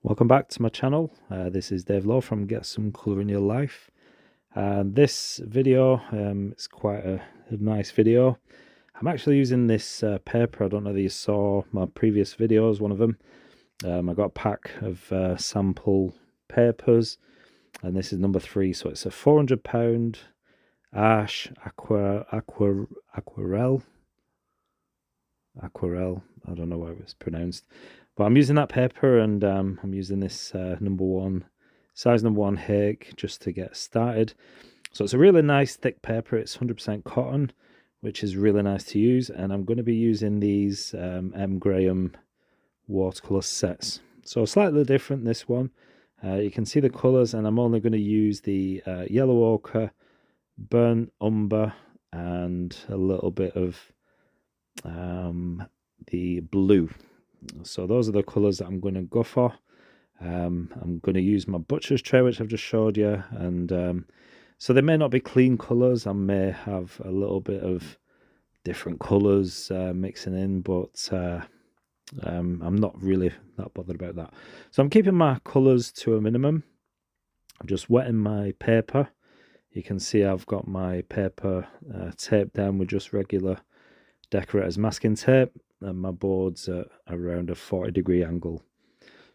Welcome back to my channel. This is Dave Lowe from Get Some Colour in Your Life. This video is quite a nice video. I'm actually using this paper. I don't know if you saw my previous videos, one of them. I got a pack of sample papers, and this is number 3. So it's a 400-pound ash aquarelle. I don't know how it was pronounced, but I'm using that paper, and I'm using this size number 1 Hake just to get started. So it's a really nice thick paper. It's 100% cotton, which is really nice to use, and I'm going to be using these M.graham watercolor sets. So slightly different, this one. You can see the colors, and I'm only going to use the yellow ochre, burnt umber, and a little bit of the blue. So those are the colors that I'm going to go for. I'm going to use my butcher's tray, which I've just showed you, and so they may not be clean colors. I may have a little bit of different colors mixing in, but I'm not really that bothered about that. So I'm keeping my colors to a minimum. I'm just wetting my paper. You can see I've got my paper taped down with just regular decorator's masking tape, and my board's at around a 40-degree angle.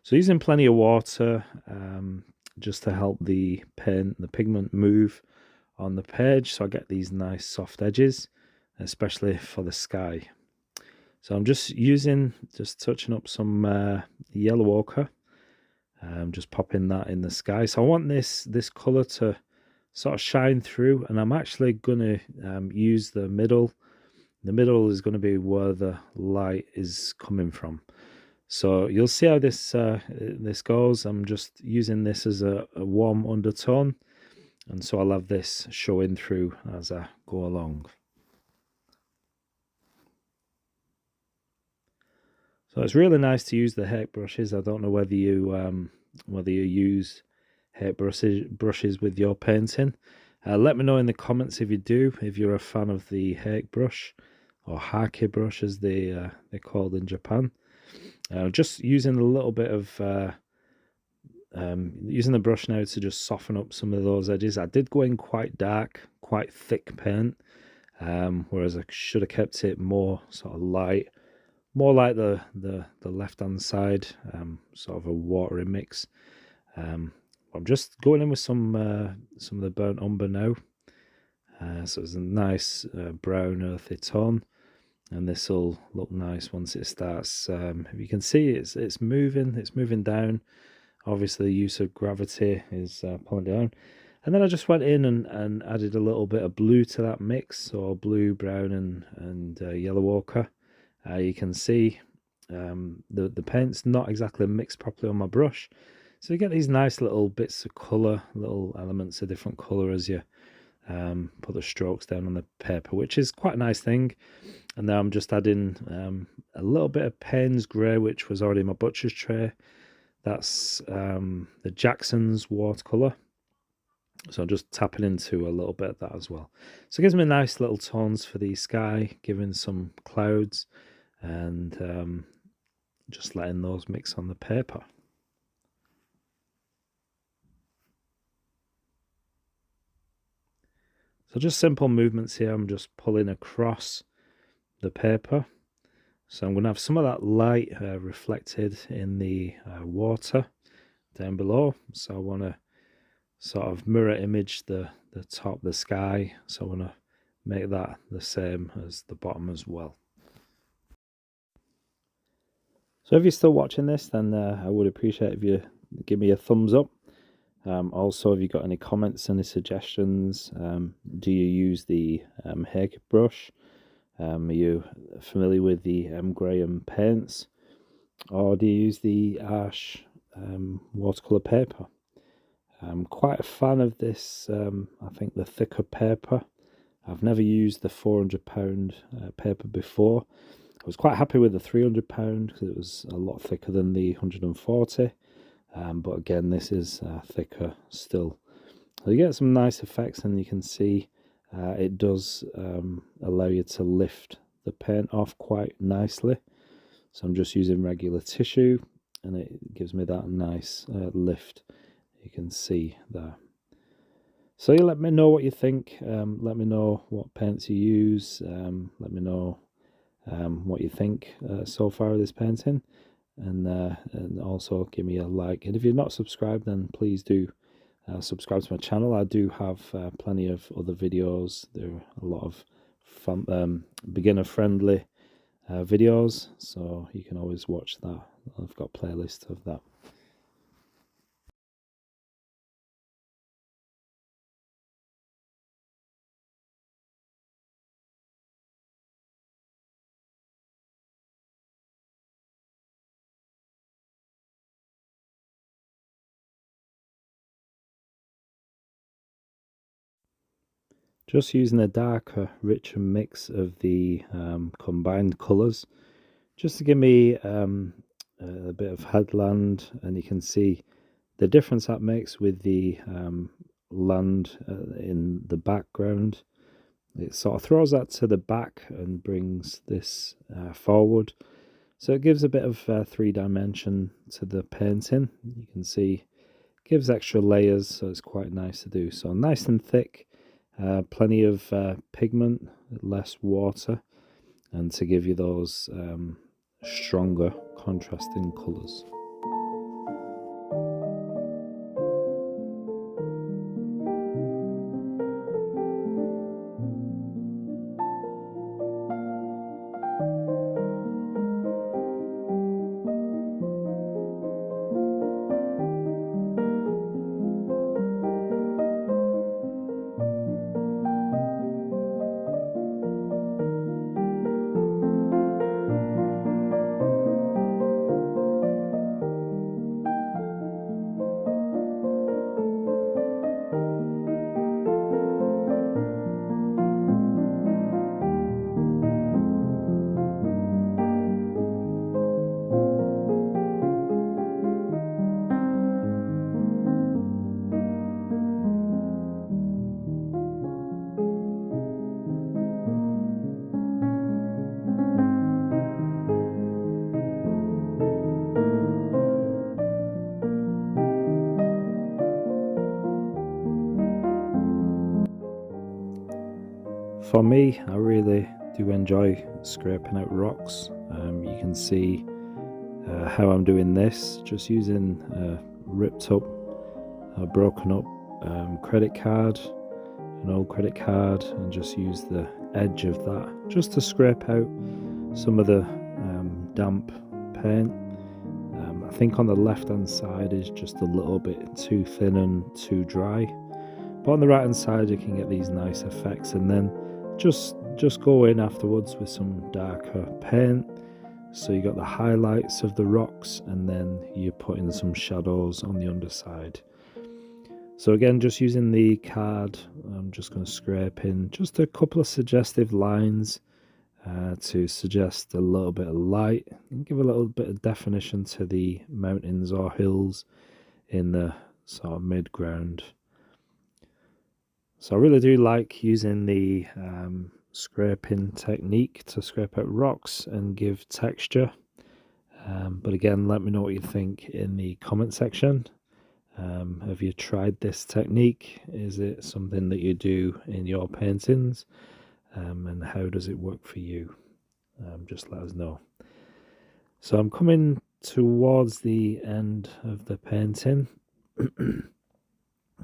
So using plenty of water just to help the pigment move on the page, so I get these nice soft edges, especially for the sky. So I'm just touching up some yellow ochre, just popping that in the sky. So I want this color to sort of shine through, and I'm actually going to use the middle. The middle is going to be where the light is coming from. So you'll see how this goes. I'm just using this as a warm undertone, and so I'll have this showing through as I go along. So it's really nice to use the Hake brushes. I don't know whether you use Hake brushes with your painting. Let me know in the comments if you do, if you're a fan of the Hake brush, or Hake brush as they're called in Japan. Just using a little bit of using the brush now to just soften up some of those edges. I did go in quite dark, quite thick paint, whereas I should have kept it more sort of light, more like the left hand side, sort of a watery mix. I'm just going in with some of the burnt umber now, so it's a nice brown earthy tone. And this will look nice once it starts. If you can see, it's moving down. Obviously the use of gravity is pulling down. And then I just went in and added a little bit of blue to that mix, so blue, brown, and yellow ochre. You can see the paint's not exactly mixed properly on my brush, so you get these nice little bits of colour, little elements of different colour as you put the strokes down on the paper, which is quite a nice thing. And now I'm just adding a little bit of Payne's grey, which was already in my butcher's tray. That's the Jackson's watercolour, so I'm just tapping into a little bit of that as well. So it gives me nice little tones for the sky, giving some clouds, and just letting those mix on the paper. So just simple movements here. I'm just pulling across the paper. So I'm going to have some of that light reflected in the water down below. So I want to sort of mirror image the top, the sky. So I want to make that the same as the bottom as well. So if you're still watching this, then I would appreciate if you give me a thumbs up. Also, if you've got any comments, any suggestions, do you use the Hake brush? Are you familiar with the M.graham paints, or do you use the ash watercolor paper? I'm quite a fan of this, I think the thicker paper. I've never used the 400-pound paper before. I was quite happy with the 300-pound because it was a lot thicker than the 140. But again, this is thicker still. So you get some nice effects, and you can see it does allow you to lift the paint off quite nicely. So I'm just using regular tissue, and it gives me that nice lift. You can see there. So you let me know what you think. Let me know what paints you use. Let me know what you think so far of this painting, and also give me a like. And if you're not subscribed, then please do subscribe to my channel. I do have plenty of other videos. There are a lot of fun, beginner-friendly videos, so you can always watch that. I've got playlists of that. Just using a darker, richer mix of the combined colours, just to give me a bit of headland, and you can see the difference that makes with the land in the background. It sort of throws that to the back and brings this forward. So it gives a bit of 3 dimension to the painting. You can see it gives extra layers, so it's quite nice to do. So nice and thick, plenty of pigment, less water, and to give you those stronger contrasting colours. For me, I really do enjoy scraping out rocks. You can see how I'm doing this, just using a ripped up, broken up credit card, an old credit card, and just use the edge of that just to scrape out some of the damp paint. I think on the left hand side is just a little bit too thin and too dry, but on the right hand side you can get these nice effects, and then just go in afterwards with some darker paint, so you got the highlights of the rocks, and then you put in some shadows on the underside. So again, just using the card, I'm just going to scrape in just a couple of suggestive lines to suggest a little bit of light and give a little bit of definition to the mountains or hills in the sort of mid-ground. So I really do like using the scraping technique to scrape out rocks and give texture. But again, let me know what you think in the comment section. Have you tried this technique? Is it something that you do in your paintings? And how does it work for you? Just let us know. So I'm coming towards the end of the painting.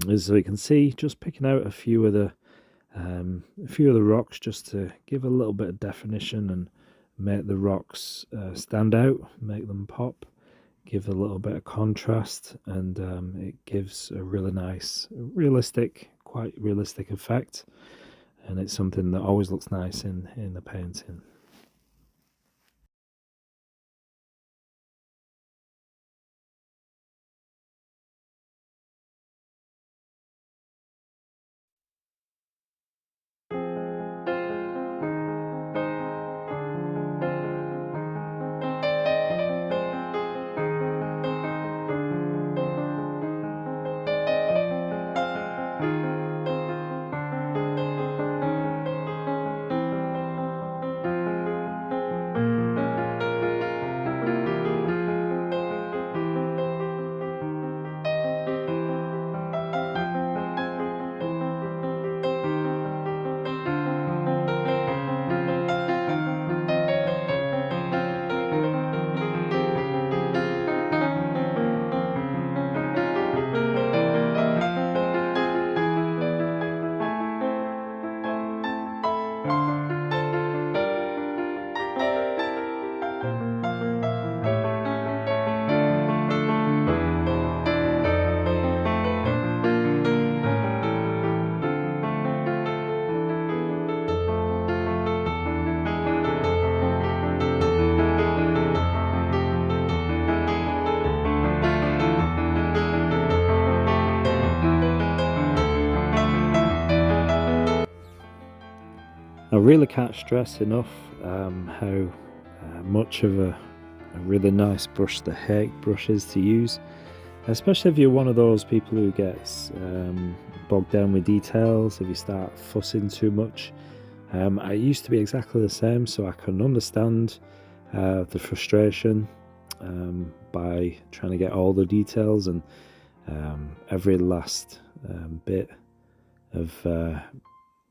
As you can see, just picking out a few of the rocks just to give a little bit of definition and make the rocks stand out, make them pop, give a little bit of contrast, and it gives a really nice, quite realistic effect, and it's something that always looks nice in the painting. really can't stress enough how much of a really nice brush the Hake brush is to use, especially if you're one of those people who gets bogged down with details, if you start fussing too much. I used to be exactly the same, so I can understand the frustration by trying to get all the details and every last bit of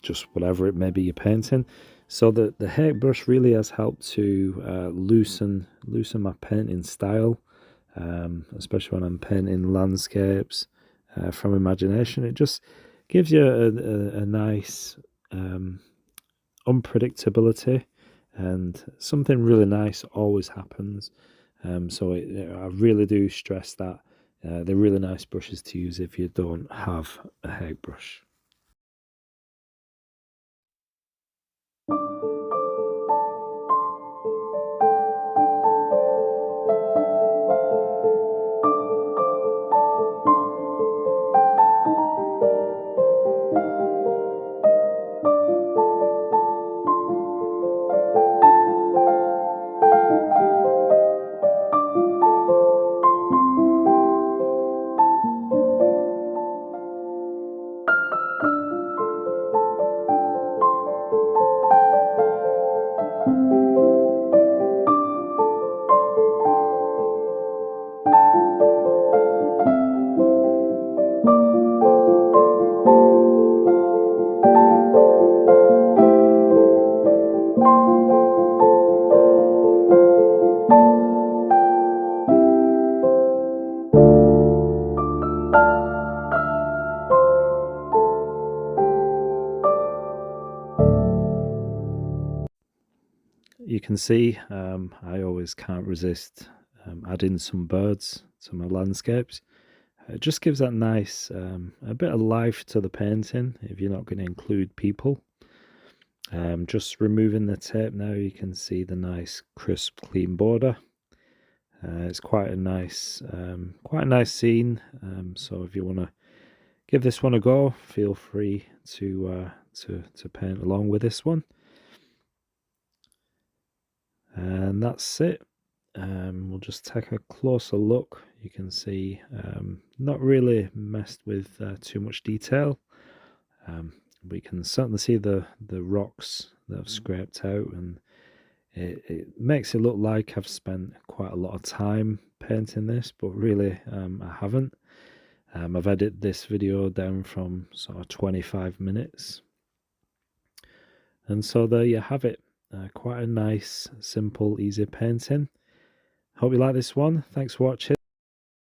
just whatever it may be you're painting. So the Hake brush really has helped to loosen my painting style, especially when I'm painting landscapes from imagination. It just gives you a nice unpredictability, and something really nice always happens. So I really do stress that they're really nice brushes to use if you don't have a Hake brush. You can see I always can't resist adding some birds to my landscapes. It just gives that nice a bit of life to the painting if you're not going to include people. Just removing the tape now, you can see the nice crisp clean border. It's quite a nice scene. So if you want to give this one a go, feel free to paint along with this one. And that's it. We'll just take a closer look. You can see not really messed with too much detail. We can certainly see the rocks that I've scraped out, and it makes it look like I've spent quite a lot of time painting this, but really I haven't. I've edited this video down from sort of 25 minutes. And so there you have it. Quite a nice, simple, easy painting. Hope you like this one. Thanks for watching.